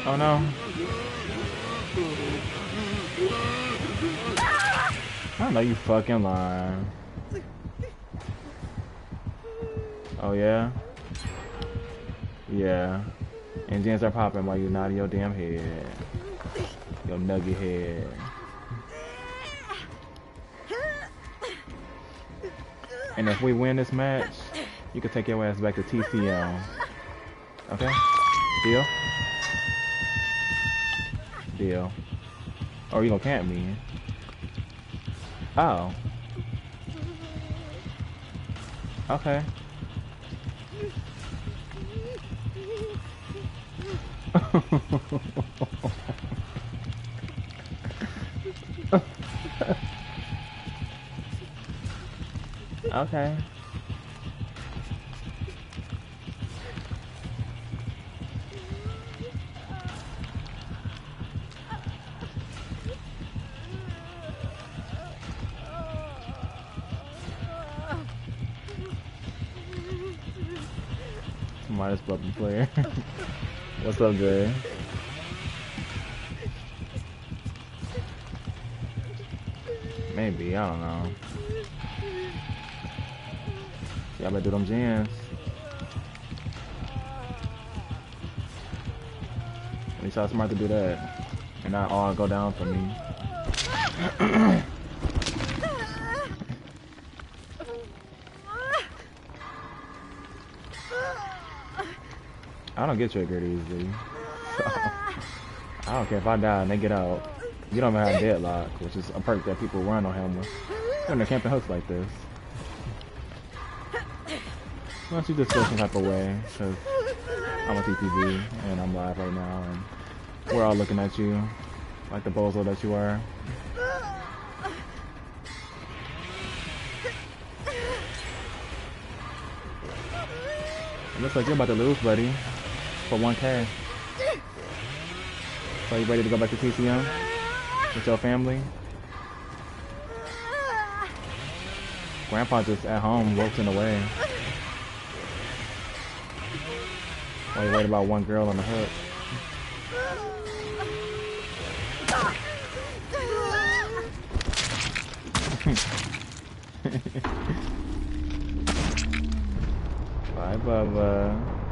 Oh no. I know you fucking lying. Oh yeah? Yeah. And then start popping while you nodding your damn head. Your nugget head. And if we win this match, you can take your ass back to TCM. Okay? Deal? Deal. Or you gonna camp me? Oh. Okay. Okay. Somebody's bumping player. What's up, Jay? Maybe, I don't know. Y'all better do them jams. At least I was smart to do that. And not all go down for me. I don't get triggered easily. So, I don't care if I die and they get out. You don't even have deadlock, which is a perk that people run on him with. When they're camping hooks like this. Why don't you just feel some type of way? Because I'm a TTV and I'm live right now and we're all looking at you like the bozo that you are. It looks like you're about to lose, buddy, for 1K. So you ready to go back to TCM with your family? Grandpa just at home wilting away. While you worried about one girl on the hook. Bye, Bubba.